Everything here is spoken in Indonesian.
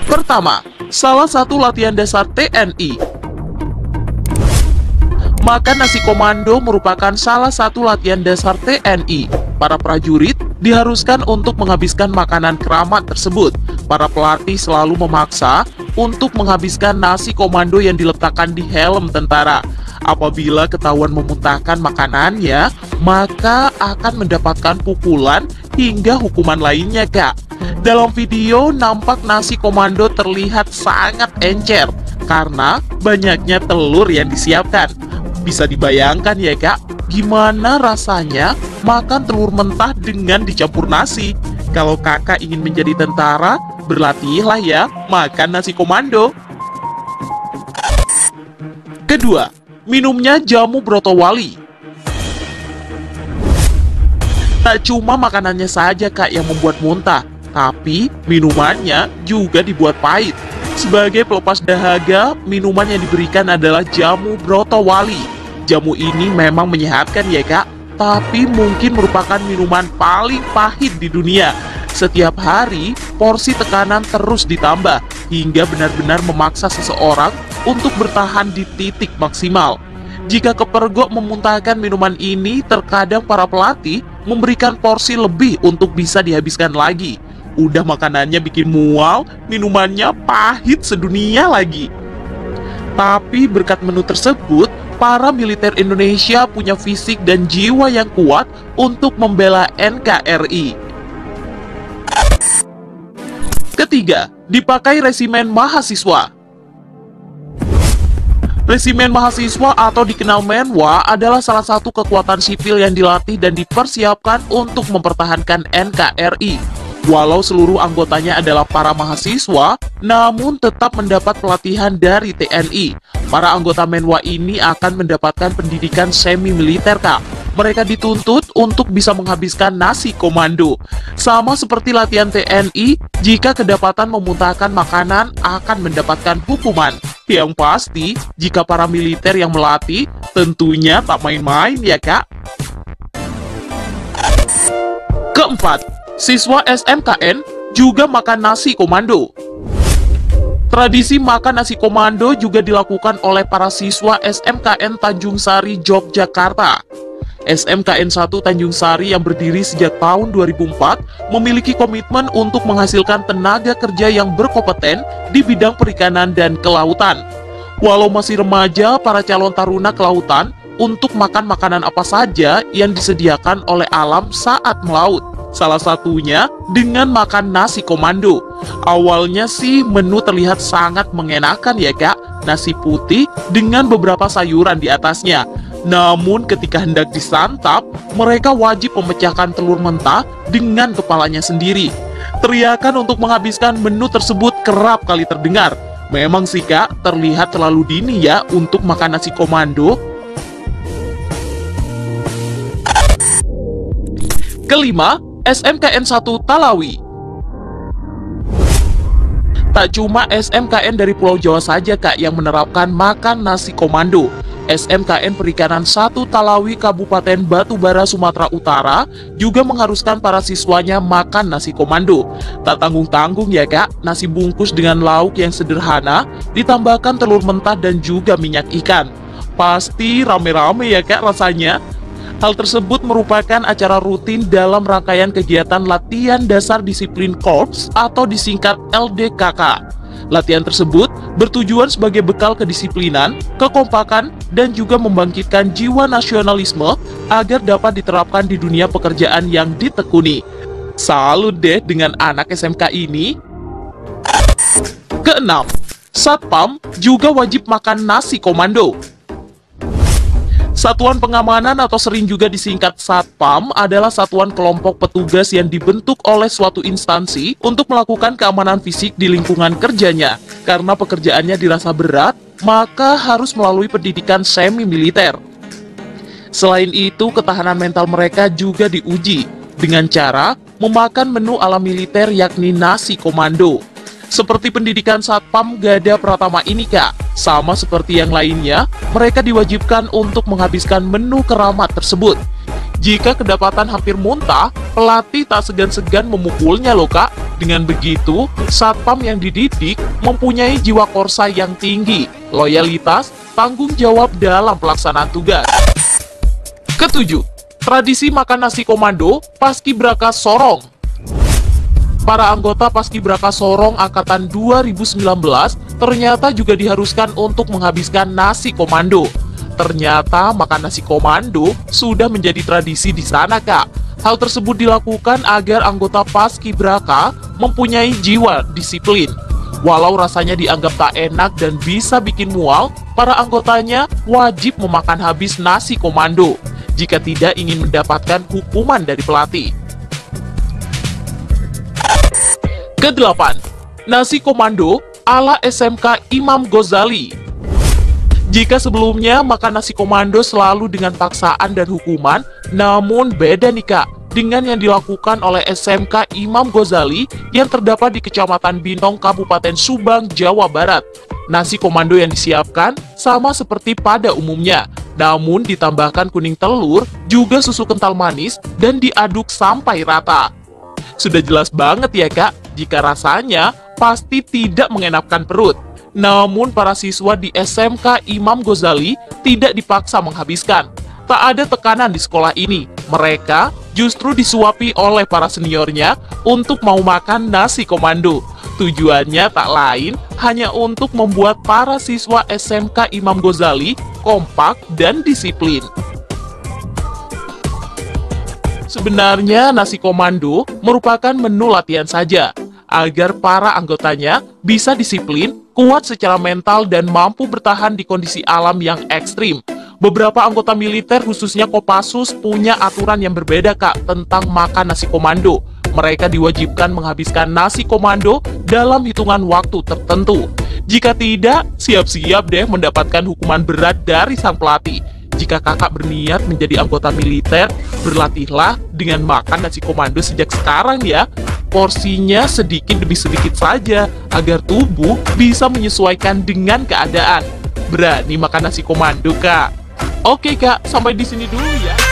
Pertama, salah satu latihan dasar TNI. Makan nasi komando merupakan salah satu latihan dasar TNI. Para prajurit diharuskan untuk menghabiskan makanan keramat tersebut. Para pelatih selalu memaksa untuk menghabiskan nasi komando yang diletakkan di helm tentara. Apabila ketahuan memuntahkan makanannya, maka akan mendapatkan pukulan hingga hukuman lainnya, Kak. Dalam video, nampak nasi komando terlihat sangat encer karena banyaknya telur yang disiapkan. Bisa dibayangkan ya, Kak, gimana rasanya makan telur mentah dengan dicampur nasi. Kalau kakak ingin menjadi tentara, berlatihlah ya makan nasi komando. Kedua, minumnya jamu brotowali. Tak cuma makanannya saja, Kak, yang membuat muntah, tapi minumannya juga dibuat pahit. Sebagai pelepas dahaga, minuman yang diberikan adalah jamu brotowali. Jamu ini memang menyehatkan ya, Kak, tapi mungkin merupakan minuman paling pahit di dunia. Setiap hari, porsi tekanan terus ditambah, hingga benar-benar memaksa seseorang untuk bertahan di titik maksimal. Jika kepergok memuntahkan minuman ini, terkadang para pelatih memberikan porsi lebih untuk bisa dihabiskan lagi. Udah makanannya bikin mual, minumannya pahit sedunia lagi. Tapi berkat menu tersebut, para militer Indonesia punya fisik dan jiwa yang kuat untuk membela NKRI. Ketiga, dipakai resimen mahasiswa. Resimen mahasiswa atau dikenal Menwa adalah salah satu kekuatan sipil yang dilatih dan dipersiapkan untuk mempertahankan NKRI. Walau seluruh anggotanya adalah para mahasiswa, namun tetap mendapat pelatihan dari TNI. Para anggota Menwa ini akan mendapatkan pendidikan semi-militer, Kak. Mereka dituntut untuk bisa menghabiskan nasi komando. Sama seperti latihan TNI, jika kedapatan memuntahkan makanan akan mendapatkan hukuman. Yang pasti, jika para militer yang melatih, tentunya tak main-main ya, Kak. Keempat, siswa SMKN juga makan nasi komando. Tradisi makan nasi komando juga dilakukan oleh para siswa SMKN Tanjung Sari, Yogyakarta. SMKN 1 Tanjung Sari yang berdiri sejak tahun 2004 memiliki komitmen untuk menghasilkan tenaga kerja yang berkompeten di bidang perikanan dan kelautan. Walau masih remaja, para calon taruna kelautan untuk makan makanan apa saja yang disediakan oleh alam saat melaut. Salah satunya dengan makan nasi komando. Awalnya sih menu terlihat sangat mengenakan ya, Kak. Nasi putih dengan beberapa sayuran di atasnya. Namun ketika hendak disantap, mereka wajib memecahkan telur mentah dengan kepalanya sendiri. Teriakan untuk menghabiskan menu tersebut kerap kali terdengar. Memang sih, Kak, terlihat terlalu dini ya untuk makan nasi komando. Kelima, SMKN 1 Talawi. Tak cuma SMKN dari Pulau Jawa saja, Kak, yang menerapkan makan nasi komando. SMKN Perikanan 1 Talawi Kabupaten Batubara, Sumatera Utara juga mengharuskan para siswanya makan nasi komando. Tak tanggung-tanggung ya, Kak, nasi bungkus dengan lauk yang sederhana, ditambahkan telur mentah dan juga minyak ikan. Pasti rame-rame ya, Kak, rasanya. Hal tersebut merupakan acara rutin dalam rangkaian kegiatan latihan dasar disiplin korps atau disingkat LDKK. Latihan tersebut bertujuan sebagai bekal kedisiplinan, kekompakan, dan juga membangkitkan jiwa nasionalisme agar dapat diterapkan di dunia pekerjaan yang ditekuni. Salut deh dengan anak SMK ini. Keenam, Satpam juga wajib makan nasi komando. Satuan Pengamanan atau sering juga disingkat Satpam adalah satuan kelompok petugas yang dibentuk oleh suatu instansi untuk melakukan keamanan fisik di lingkungan kerjanya. Karena pekerjaannya dirasa berat, maka harus melalui pendidikan semi-militer. Selain itu, ketahanan mental mereka juga diuji dengan cara memakan menu ala militer yakni nasi komando. Seperti pendidikan Satpam Gada Pratama ini, Kak, sama seperti yang lainnya, mereka diwajibkan untuk menghabiskan menu keramat tersebut. Jika kedapatan hampir muntah, pelatih tak segan-segan memukulnya loh kak. Dengan begitu, satpam yang dididik mempunyai jiwa korsa yang tinggi, loyalitas, tanggung jawab dalam pelaksanaan tugas. Ketujuh, tradisi makan nasi komando Paskibraka Sorong. Para anggota Paskibraka Sorong Angkatan 2019 ternyata juga diharuskan untuk menghabiskan nasi komando. Ternyata makan nasi komando sudah menjadi tradisi di sana kak. Hal tersebut dilakukan agar anggota Paskibraka mempunyai jiwa disiplin. Walau rasanya dianggap tak enak dan bisa bikin mual, para anggotanya wajib memakan habis nasi komando jika tidak ingin mendapatkan hukuman dari pelatih. Kedelapan, nasi komando ala SMK Imam Ghazali. Jika sebelumnya makan nasi komando selalu dengan paksaan dan hukuman, namun beda nih kak dengan yang dilakukan oleh SMK Imam Ghazali yang terdapat di Kecamatan Binong, Kabupaten Subang, Jawa Barat. Nasi komando yang disiapkan sama seperti pada umumnya, namun ditambahkan kuning telur, juga susu kental manis, dan diaduk sampai rata. Sudah jelas banget ya kak, jika rasanya pasti tidak mengenapkan perut. Namun para siswa di SMK Imam Ghazali tidak dipaksa menghabiskan. Tak ada tekanan di sekolah ini. Mereka justru disuapi oleh para seniornya untuk mau makan nasi komando. Tujuannya tak lain hanya untuk membuat para siswa SMK Imam Ghazali kompak dan disiplin. Sebenarnya nasi komando merupakan menu latihan saja, agar para anggotanya bisa disiplin, kuat secara mental, dan mampu bertahan di kondisi alam yang ekstrim. Beberapa anggota militer, khususnya Kopassus, punya aturan yang berbeda kak tentang makan nasi komando. Mereka diwajibkan menghabiskan nasi komando dalam hitungan waktu tertentu. Jika tidak, siap-siap deh mendapatkan hukuman berat dari sang pelatih. Jika kakak berniat menjadi anggota militer, berlatihlah dengan makan nasi komando sejak sekarang ya. Porsinya sedikit demi sedikit saja, agar tubuh bisa menyesuaikan dengan keadaan. Berani makan nasi komando kak? Oke kak, sampai di sini dulu ya.